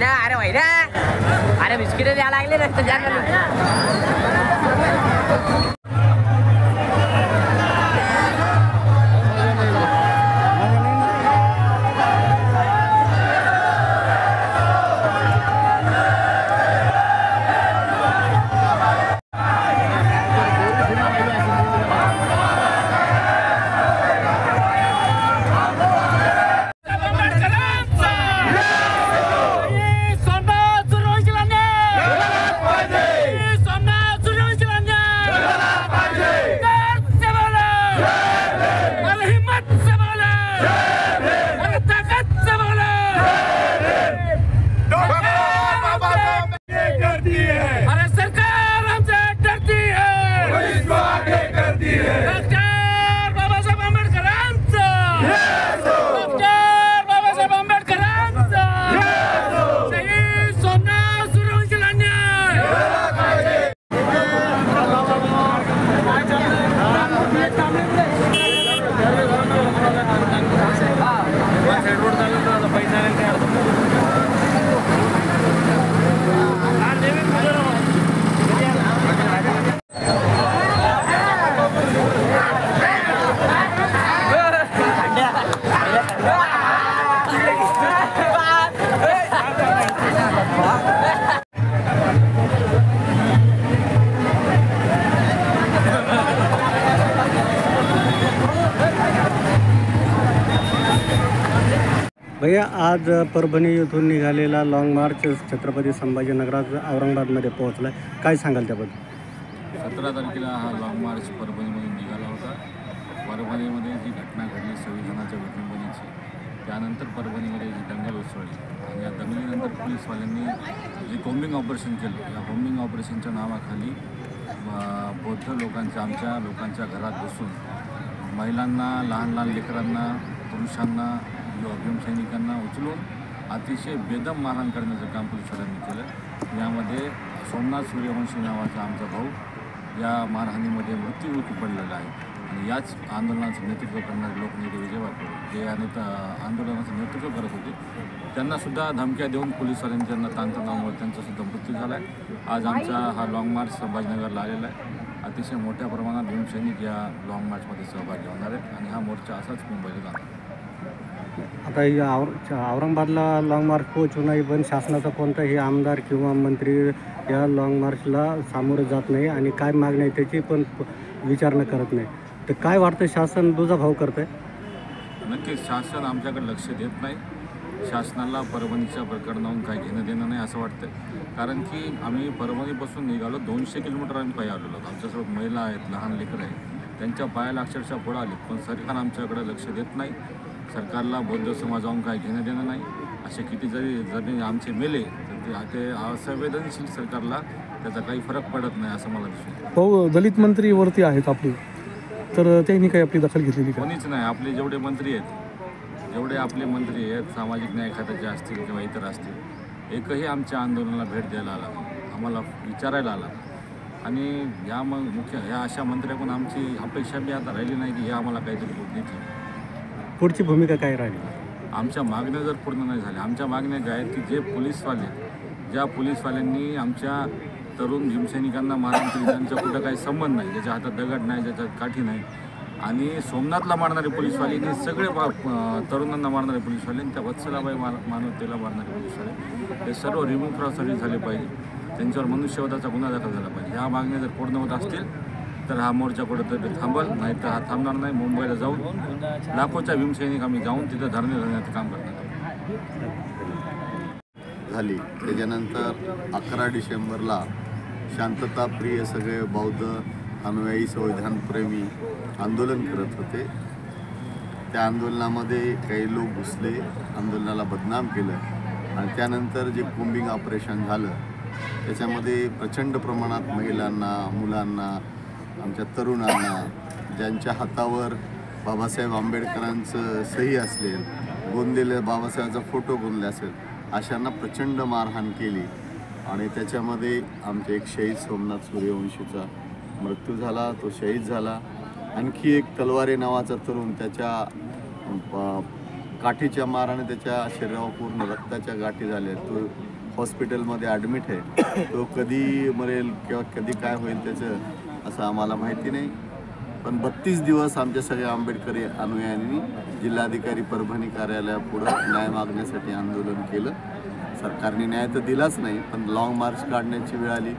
अरे वैरा अरे बिस्किट द्यायला लागले रस्ते भैया आज परभणी येथून निघालेला लॉंग मार्च छत्रपती संभाजीनगरात औरंगाबादमध्ये पोहोचला, काय सांगाल त्याबद्दल? 17 तारखेला हा लॉंग मार्च परभणीमधून निघाला होता. परभणीमध्ये जी घटना घडली संविधानाच्या विटंबनेची, त्यानंतर परभणीमध्ये जी दंगल उसळली आणि या दंगलीनंतर पोलीसवाल्यांनी जे कॉम्बिंग ऑपरेशन केलं, या कॉम्बिंग ऑपरेशनच्या नावाखाली बौद्ध लोकांच्या आमच्या लोकांच्या घरात बसून महिलांना, लहान लहान लेकरांना, पुरुषांना, भीमसैनिकांना उचलून अतिशय बेदम मारहाण करण्याचं काम पोलिसांनी केलं. यामध्ये सोमनाथ सूर्यवंशी नावाचा आमचा भाऊ या मारहाणीमध्ये मृत्यूमुखी पडलेला आहे. आणि याच आंदोलनाचं नेतृत्व करणारे लोकनेते विजय वाघमोडे जे आंदोलनाचं नेतृत्व करत होते, त्यांनासुद्धा धमक्या देऊन पोलिसांनी त्यांना ताणतणावामुळे त्यांचासुद्धा मृत्यू झाला आहे. आज आमचा हा लॉंग मार्च संभाजीनगरला आलेला आहे. अतिशय मोठ्या प्रमाणात भीमसैनिक या लॉंग मार्चमध्ये सहभागी होणार आहेत आणि हा मोर्चा असाच मुंबईला जाणार. आता औरंगाबादला लॉंग मार्च पोहोचू नाही, पण शासनाचा कोणताही आमदार किंवा मंत्री या लॉंग मार्चला सामोरं जात नाही आणि काय मागणी आहे त्याची पण विचारणा करत नाही. तर काय वाटतं, शासन दुजाभाव करत आहे? नक्कीच शासन आमच्याकडे लक्ष देत नाही. शासनाला परभणीच्या प्रकरणाहून काही घेणं देणं नाही असं वाटतं. कारण की आम्ही परभणीपासून निघालो 200 किलोमीटर आम्ही पायी आलेलो आहोत. आमच्यासोबत महिला आहेत, लहान लेकरं आहेत, त्यांच्या पायाला अक्षरशः पुढं आले, पण सरकार आमच्याकडे लक्ष देत नाही. सरकारला बौद्ध समाजाहून काही घेणं देणं नाही. असे किती जरी आमचे मेले तर ते असंवेदनशील सरकारला त्याचा काही फरक पडत नाही असं मला दिसतं. भाऊ, दलित मंत्री वरती आहेत आपली, तर त्यांनी काही आपली दखल घेतलेली का? कोणीच नाही. आपले जेवढे मंत्री आहेत, जेवढे आपले मंत्री आहेत, सामाजिक न्याय खात्याचे असतील किंवा इतर असतील, एकही आमच्या आंदोलनाला भेट द्यायला आला, आम्हाला विचारायला आला. आणि ह्या ह्या अशा मंत्र्याकडून आमची अपेक्षा बी आता राहिली नाही की हे आम्हाला काहीतरी देतील. पुढची भूमिका काय राहिली? आमच्या मागण्या जर पूर्ण नाही झाल्या, आमच्या मागण्या काय आहेत की जे पोलीसवाले, ज्या पोलीसवाल्यांनी आमच्या तरुण भीमसैनिकांना मारहाण केली, त्यांचा कुठं काही संबंध नाही, ज्याच्या हातात दगड नाही, ज्याच्यात काठी नाही, आणि सोमनाथला मारणारे पोलीसवाले, सगळे तरुणांना मारणारे पोलीसवाले, त्या वत्सलाबाई मानवतेला मारणारे पोलीसवाले, हे सर्व रिमूव्ह सर्व्हिस झाले पाहिजे. त्यांच्यावर मनुष्यवधाचा गुन्हा दाखल झाला पाहिजे. ह्या मागण्या जर पूर्ण होत असतील तर हा मोर्चा कुठंतरी थांबल, नाही तर हा थांबणार नाही. मुंबईला जाऊन लाखोच्या भीमसैनिक आम्ही जाऊन तिथं धरणे धरण्याचं काम करणार झाली. त्याच्यानंतर 11 डिसेंबरला शांतताप्रिय सगळे बौद्ध अनुयायी संविधानप्रेमी आंदोलन करत होते. त्या आंदोलनामध्ये काही लोक घुसले, आंदोलनाला बदनाम केलं, आणि त्यानंतर जे कोम्बिंग ऑपरेशन झालं त्याच्यामध्ये प्रचंड प्रमाणात महिलांना, मुलांना, आमच्या तरुणांना, ज्यांच्या हातावर बाबासाहेब आंबेडकरांचं सही असेल, गोंदलेल्या बाबासाहेबांचा फोटो गोंदले असेल, अशांना प्रचंड मारहाण केली. आणि त्याच्यामध्ये आमचे एक शहीद सोमनाथ सूर्यवंशीचा मृत्यू झाला, तो शहीद झाला. आणखी एक तलवारे नावाचा तरुण, त्याच्या काठीच्या माराने त्याच्या शरीरावर पूर्ण रक्ताच्या गाठी झाल्या, तो हॉस्पिटलमध्ये ॲडमिट आहे. तो कधी मरेल किंवा कधी काय होईल त्याचं असं आम्हाला माहिती नाही. पण 32 दिवस आमच्या सगळ्या आंबेडकरी अनुयायांनी जिल्हाधिकारी परभणी कार्यालयापुढं न्याय मागण्यासाठी आंदोलन केलं. सरकारने न्याय तर दिलाच नाही, पण लाँग मार्च काढण्याची वेळ आली.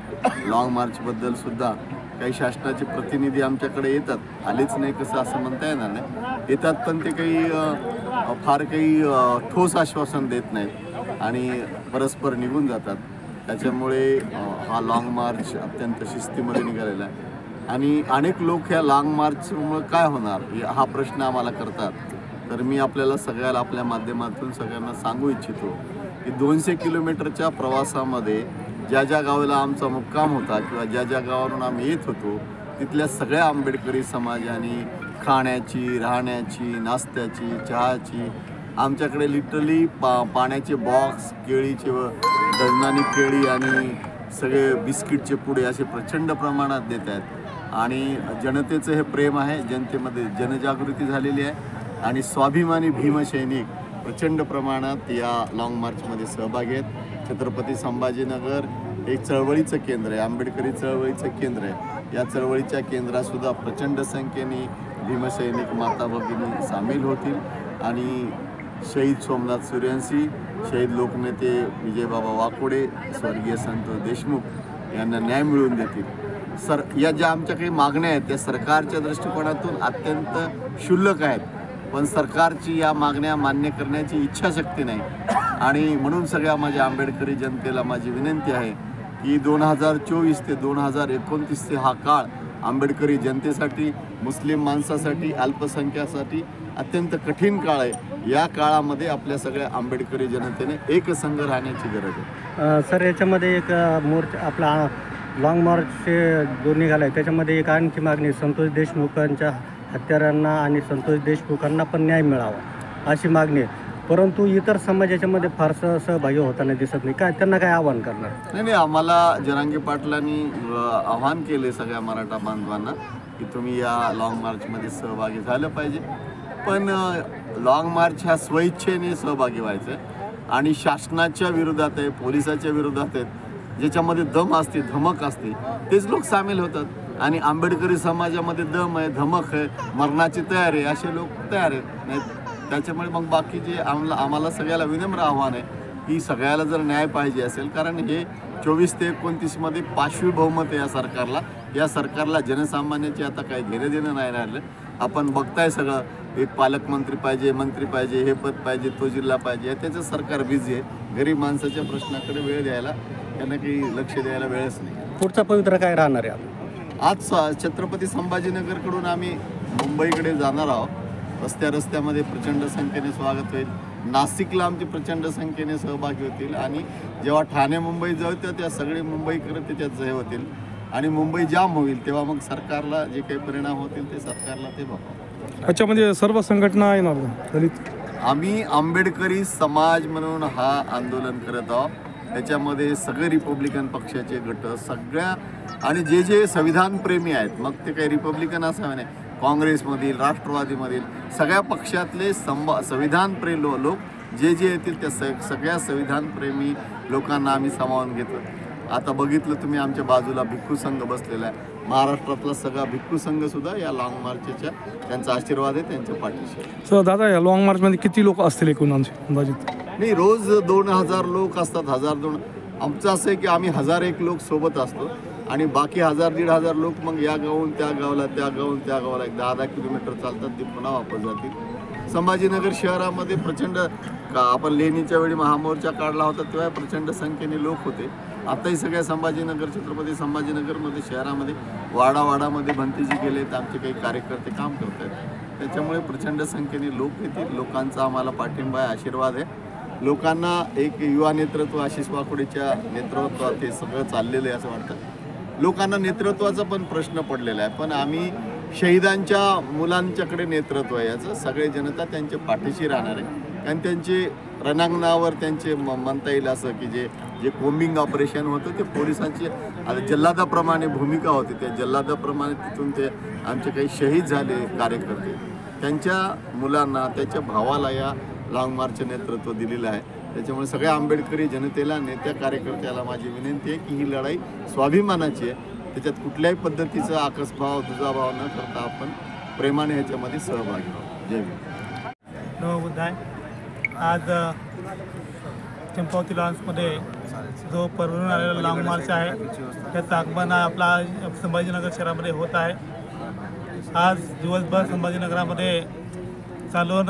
लाँग मार्चबद्दल सुद्धा काही शासनाचे प्रतिनिधी आमच्याकडे येतात, आलेच नाही कसं असं म्हणता येणार नाही, येतात, पण ते काही फार काही ठोस आश्वासन देत नाहीत आणि परस्पर निघून जातात. त्याच्यामुळे हा लाँग मार्च अत्यंत शिस्तीमध्ये निघालेला आहे. आणि अनेक लोक ह्या लाँग मार्चमुळे काय होणार हा प्रश्न आम्हाला करतात. तर मी आपल्याला सगळ्याला आपल्या माध्यमातून सगळ्यांना सांगू इच्छितो की 200 किलोमीटरच्या प्रवासामध्ये ज्या ज्या गावाला आमचा मुक्काम होता किंवा ज्या ज्या गावावरून आम्ही येत होतो तिथल्या सगळ्या आंबेडकरी समाजाने खाण्याची, राहण्याची, नाश्त्याची, चहाची, आमच्याकडे लिटरली पाण्याचे बॉक्स, केळीचे डझनानी केळी आणि सगळे बिस्किटचे पुडे असे प्रचंड प्रमाणात देत आहेत. आणि जनतेचं हे प्रेम आहे, जनतेमध्ये जनजागृती झालेली आहे आणि स्वाभिमानी भीमसैनिक प्रचंड प्रमाणात या लाँग मार्चमध्ये सहभागी आहेत. छत्रपती संभाजीनगर एक चळवळीचं केंद्र आहे, आंबेडकरी चळवळीचं केंद्र आहे. या चळवळीच्या केंद्रातसुद्धा प्रचंड संख्येने भीमसैनिक माता भगिनी सामील होतील आणि शहीद सोमनाथ सूर्यवंशी, शहीद लोकनेते विजयबाबा वाकोडे, स्वर्गीय संतोष देशमुख यांना न्याय मिळवून देतील. या ज्या आमच्या काही मागण्या आहेत त्या सरकारच्या दृष्टिकोनातून अत्यंत क्षुल्लक आहेत, पण सरकारची या मागण्या मान्य करण्याची इच्छाशक्ती नाही. आणि म्हणून सगळ्या माझ्या आंबेडकरी जनतेला माझी विनंती आहे की 2024 ते 2029 हा काळ आंबेडकरी जनतेसाठी, मुस्लिम माणसासाठी, अल्पसंख्यासाठी अत्यंत कठीण काळ आहे. या काळामध्ये आपल्या सगळ्या आंबेडकरी जनतेने एकसंघ राहण्याची गरज आहे. सर, याच्यामध्ये एक मोर्चा आपला लाँग मार्च जो निघाला आहे त्याच्यामध्ये एक आणखी मागणी, संतोष देशमुखांच्या हत्यारांना आणि संतोष देशमुखांना पण न्याय मिळावा अशी मागणी आहे. परंतु इतर समाज याच्यामध्ये फारसं सहभागी होताना दिसत नाही. काय त्यांना काय आव्हान करणार? नाही, आम्हाला जरांगे पाटलांनी आव्हान केले सगळ्या मराठा बांधवांना की तुम्ही या लाँग मार्चमध्ये सहभागी झालं पाहिजे. पण लाँग मार्च ह्या स्वइच्छेने सहभागी व्हायचं आणि शासनाच्या विरोधात आहे, पोलिसाच्या विरोधात आहेत, ज्याच्यामध्ये दम असते, धमक असते, तेच लोक सामील होतात. आणि आंबेडकरी समाजामध्ये दम आहे, धमक आहे, मरणाची तयारी आहे, असे लोक तयार आहेत नाही. त्याच्यामुळे मग बाकीचे आम्हाला सगळ्याला विनम्र आव्हान आहे की सगळ्याला जर न्याय पाहिजे असेल, कारण हे 24 ते 29मध्ये पाशवी बहुमत आहे या सरकारला. या सरकारला जनसामान्याचे आता काही घेणं देणं नाही राहिलं. आपण बघताय सगळं एक पालकमंत्री पाहिजे, मंत्री पाहिजे, हे पद पाहिजे, तो जिल्हा पाहिजे, त्याचं सरकार बिझी आहे. गरीब माणसाच्या प्रश्नाकडे वेळ द्यायला त्यांना काही लक्ष द्यायला वेळच नाही. पुढचा पवित्रा काय राहणार आहे आता? आज छत्रपती संभाजीनगरकडून आम्ही मुंबईकडे जाणार आहोत. रस्त्यामध्ये प्रचंड संख्येने स्वागत होईल. नाशिकला आमचे प्रचंड संख्येने सहभागी होतील आणि जेव्हा ठाणे मुंबई जवळ त्या सगळे मुंबईकर त्याच्यात हे होतील आणि मुंबई जाम होईल, तेव्हा मग सरकारला जे काही परिणाम होतील ते सरकारला ते बघावं. अच्छा, म्हणजे सर्व संघटना येणार का दलित? आम्ही आंबेडकरी समाज म्हणून हा आंदोलन करत आहोत. त्याच्यामध्ये सगळे रिपब्लिकन पक्षाचे गट सगळ्या आणि जे संविधानप्रेमी आहेत, मग ते काही रिपब्लिकन असावे नाही, काँग्रेसमधील, राष्ट्रवादीमधील सगळ्या पक्षातले संविधानप्रेमी लोक जे येतील त्या सगळ्या संविधानप्रेमी लोकांना आम्ही सामावून घेतो. आता बघितलं तुम्ही आमच्या बाजूला भिक्खू संघ बसलेला आहे. महाराष्ट्रातला सगळा भिक्खू संघसुद्धा या लाँग मार्चच्या त्यांचा आशीर्वाद आहे, त्यांच्या पाठीशी. सर दादा, या लाँग मार्चमध्ये किती लोक असतील एकूण अंदाजित? नाही, रोज 2000 लोक असतात. 1000-2 आमचं असं आहे की आम्ही 1001 लोक सोबत असतो आणि बाकी 1000-1500 लोक मग या गावून त्या गावाला, त्या गावून त्या गावाला 10-10 किलोमीटर चालतात, ते पुन्हा वापस जातील. संभाजीनगर शहरामध्ये प्रचंड आपण लेणीच्या वेळी महामोर्चा काढला होता तेव्हा प्रचंड संख्येने लोक होते. आताही सगळ्या छत्रपती संभाजीनगरमध्ये शहरामध्ये वाडावाडामध्ये भंतीजी गेले तर आमचे काही कार्यकर्ते काम करत आहेत. त्याच्यामुळे प्रचंड संख्येने लोक येतील. लोकांचा आम्हाला पाठिंबा आहे, आशीर्वाद आहे. लोकांना एक युवा नेतृत्व आशिष वाकोडेच्या नेतृत्वात हे सगळं चाललेलं आहे असं वाटतं. लोकांना नेतृत्वाचा पण प्रश्न पडलेला आहे, पण आम्ही शहीदांच्या मुलांच्याकडे नेतृत्व आहे याचं सगळे जनता त्यांच्या पाठीशी राहणार आहे. कारण त्यांचे रणांगणावर त्यांचे म्हणता येईल असं की जे कोम्बिंग ऑपरेशन होतं ते पोलिसांची जल्लादाप्रमाणे भूमिका होती. त्या जल्लादाप्रमाणे तिथून ते आमचे काही शहीद झाले कार्यकर्ते, त्यांच्या मुलांना, त्याच्या भावाला या लाँग मार्चचे नेतृत्व दिलेलं आहे. त्याच्यामुळे सगळ्या आंबेडकरी जनतेला, नेत्या कार्यकर्त्याला माझी विनंती आहे की ही लढाई स्वाभिमानाची आहे. त्याच्यात कुठल्याही पद्धतीचा आकसभाव, दुजाभाव न करता आपण प्रेमाने ह्याच्यामध्ये सहभागी आहोत. जय भीम. नवबुद्ध आहे. आज चंपावती लॉन्समध्ये जो परभणीहून आलेला लाँग मार्च आहे त्याचं आगमन आपला संभाजीनगर शहरामध्ये होत आहे. आज दिवसभर संभाजीनगरामध्ये चालून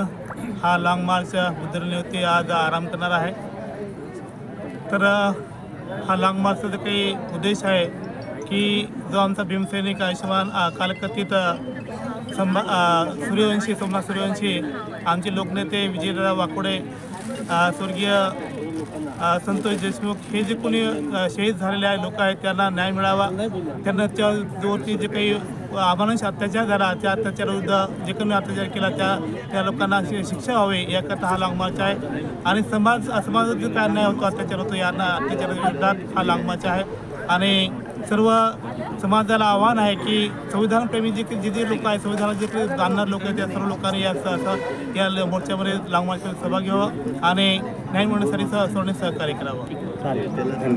हा लाँग मार्च बुद्धनिमित्त आज आराम करणार आहे. तर हा लाँग मार्चचा जो काही उद्देश आहे की जो आमचा भीमसैनिक आयुष्यमान कालकथित सूर्यवंशी, सोमनाथ सूर्यवंशी, आमचे लोकनेते विजयदादा वाकोडे, स्वर्गीय संतोष देशमुख, हे जे कोणी शहीद झालेले आहे लोक आहेत त्यांना न्याय मिळावा. त्यांना त्या जोवरती जे काही अमानुष अत्याचार झाला त्या अत्याचाराविरुद्ध जे कोणी अत्याचार केला त्या लोकांना शिक्षा व्हावी याकरता हा लाँग मार्च आहे. आणि समाजात जो काय अन्याय होतो, अत्याचार होतो, यांना अत्याचाराविरोधात हा लाँग मार्च आहे. आणि सर्व समाजाला आव्हान आहे की संविधानप्रेमी जे लोक आहेत, संविधानात जे जाणणार लोक आहेत त्या सर्व लोकांनी या मोर्चामध्ये लाँग मार्चमध्ये सहभागी व्हावं आणि न्याय मिळवण्यासाठी सहकार्य करावं.